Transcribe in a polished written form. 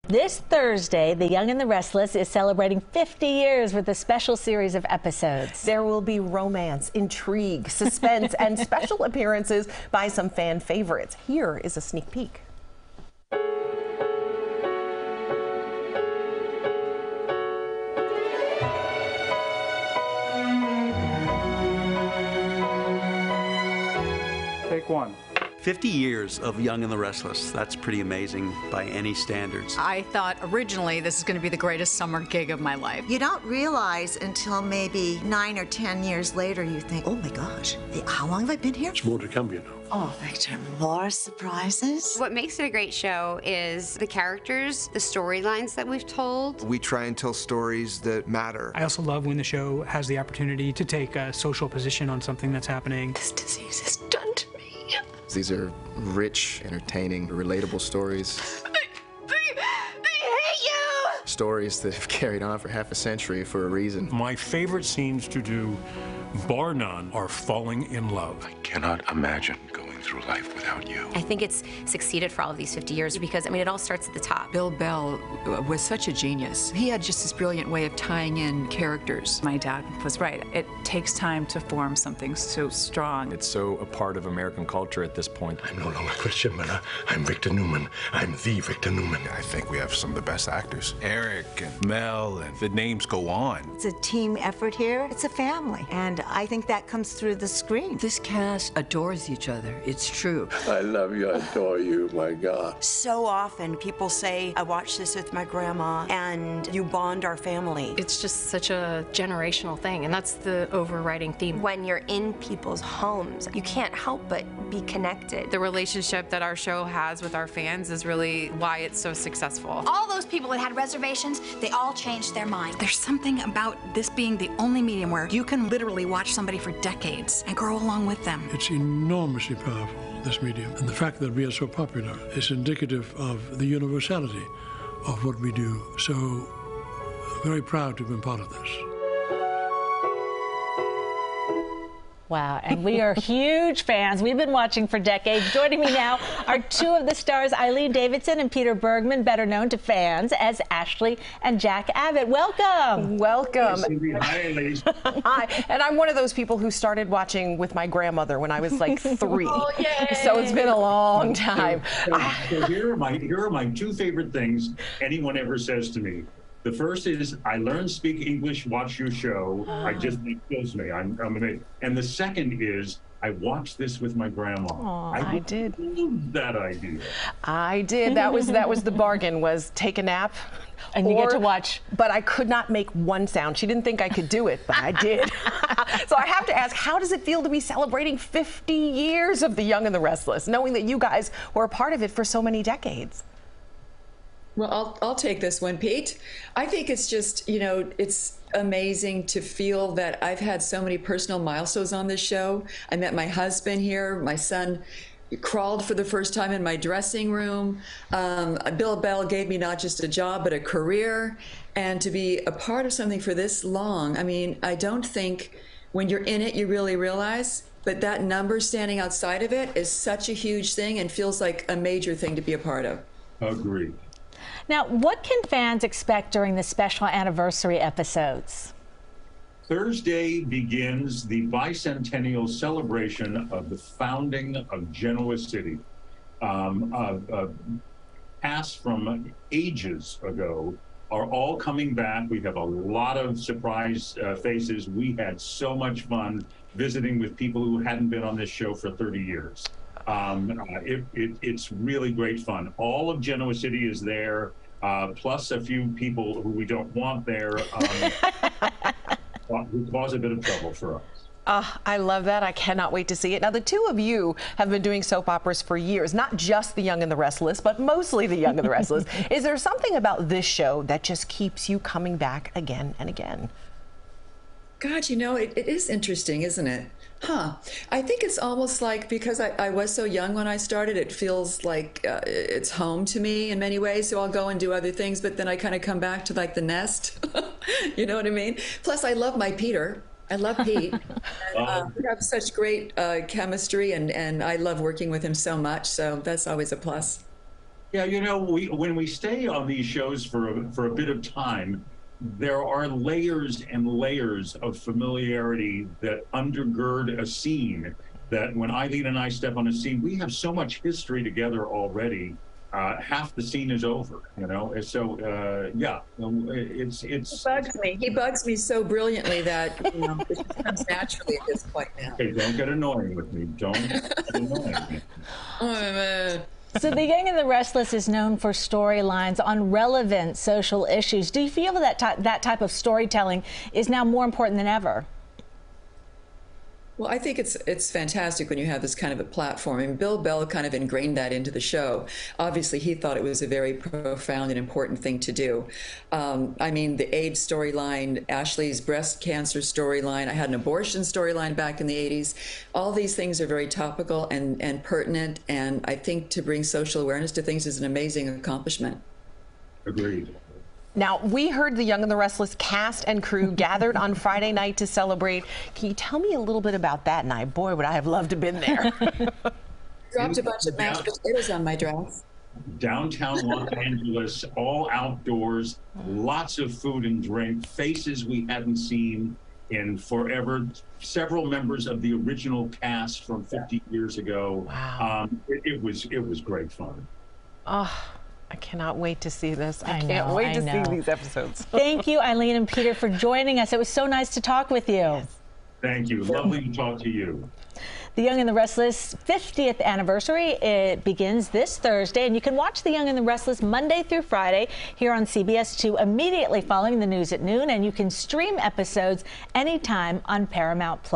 This Thursday, The Young and the Restless is celebrating 50 years with a special series of episodes. There will be romance, intrigue, suspense, and special appearances by some fan favorites. Here is a sneak peek. Take one. 50 years of Young and the Restless. That's pretty amazing by any standards. I thought originally this is going to be the greatest summer gig of my life. You don't realize until maybe 9 or 10 years later, you think, oh my gosh, how long have I been here? There's more to come, you know. Oh, Victor, more surprises? What makes it a great show is the characters, the storylines that we've told. We try and tell stories that matter. I also love when the show has the opportunity to take a social position on something that's happening. This disease is done to me. These are rich, entertaining, relatable stories. I hate you! Stories that have carried on for half a century for a reason. My favorite scenes to do, bar none, are falling in love. I cannot imagine going through life without you. I think it's succeeded for all of these 50 years because, I mean, it all starts at the top. Bill Bell was such a genius. He had just this brilliant way of tying in characters. My dad was right. It takes time to form something so strong. It's so a part of American culture at this point. I'm no longer Christian Miller. I'm Victor Newman. I'm the Victor Newman. I think we have some of the best actors. Eric and Mel, and the names go on. It's a team effort here. It's a family. And I think that comes through the screen. This cast adores each other. It's true. I love you. I adore you. My God. So often people say, I watched this with my grandma, and you bond our family. It's just such a generational thing, and that's the overriding theme. When you're in people's homes, you can't help but be connected. The relationship that our show has with our fans is really why it's so successful. All those people that had reservations, they all changed their mind. There's something about this being the only medium where you can literally watch somebody for decades and grow along with them. It's enormously powerful, this medium. And the fact that we are so popular is indicative of the universality of what we do. So, very proud to have been part of this. Wow, and we are huge fans. We've been watching for decades. Joining me now are two of the stars, Eileen Davidson and Peter Bergman, better known to fans as Ashley and Jack Abbott. Welcome. Welcome. Hi, Eileen. Hi, and I'm one of those people who started watching with my grandmother when I was like 3. Oh, yay. So it's been a long time. So here are my two favorite things anyone ever says to me. The first is, I learned to speak English, watch your show. It kills me. I'm amazed. And the second is, I watched this with my grandma. I did. Love that idea. I did. That was the bargain, was take a nap. And you get to watch. But I could not make one sound. She didn't think I could do it, but I did. So I have to ask, how does it feel to be celebrating 50 years of The Young and the Restless, knowing that you guys were a part of it for so many decades? Well, I'll take this one, Pete. I think it's just, you know, it's amazing to feel that I've had so many personal milestones on this show. I met my husband here. My son crawled for the first time in my dressing room. Bill Bell gave me not just a job, but a career. And to be a part of something for this long, I mean, I don't think when you're in it, you really realize. But that number standing outside of it is such a huge thing and feels like a major thing to be a part of. Agreed. Now, what can fans expect during the special anniversary episodes? Thursday begins the bicentennial celebration of the founding of Genoa City. Past from ages ago are all coming back. We have a lot of surprise faces. We had so much fun visiting with people who hadn't been on this show for 30 years. It's really great fun. All of Genoa City is there, plus a few people who we don't want there, who cause a bit of trouble for us. I love that. I cannot wait to see it. Now, the two of you have been doing soap operas for years, not just The Young and the Restless, but mostly The Young and the Restless. Is there something about this show that just keeps you coming back again and again? God, you know, it is interesting, isn't it? Huh. I think it's almost like, because I was so young when I started, it feels like it's home to me in many ways. So I'll go and do other things, but then I kind of come back to like the nest. You know what I mean? Plus, I love my Peter. I love Pete. And, we have such great chemistry, and I love working with him so much. So that's always a plus. Yeah, you know, when we stay on these shows for a bit of time, there are layers and layers of familiarity that undergird a scene. That when Eileen and I step on a scene, we have so much history together already. Half the scene is over, you know. And so, yeah, it's. He bugs me. He bugs me so brilliantly that it just comes naturally at this point now. Hey, don't get annoying with me. Don't get annoying with me. So The Young and the Restless is known for storylines on relevant social issues. Do you feel that that type of storytelling is now more important than ever? Well, I think it's fantastic when you have this kind of a platform. And Bill Bell kind of ingrained that into the show. Obviously, he thought it was a very profound and important thing to do. I mean, the AIDS storyline, Ashley's breast cancer storyline, I had an abortion storyline back in the 80s. All these things are very topical and pertinent. And I think to bring social awareness to things is an amazing accomplishment. Agreed. Now, we heard the Young and the Restless cast and crew gathered on Friday night to celebrate. Can you tell me a little bit about that night? Boy, would I have loved to have been there. Dropped a bunch of mashed potatoes on my dress. Downtown Los Angeles, all outdoors, lots of food and drink, faces we hadn't seen in forever. Several members of the original cast from 50 years ago. Wow. It was great fun. Oh, I cannot wait to see this. I can't wait to see these episodes. Thank you, Eileen and Peter, for joining us. It was so nice to talk with you. Yes. Thank you. Lovely to talk to you. The Young and the Restless 50th anniversary, it begins this Thursday, and you can watch The Young and the Restless Monday through Friday here on CBS 2 immediately following the news at noon, and you can stream episodes anytime on Paramount+.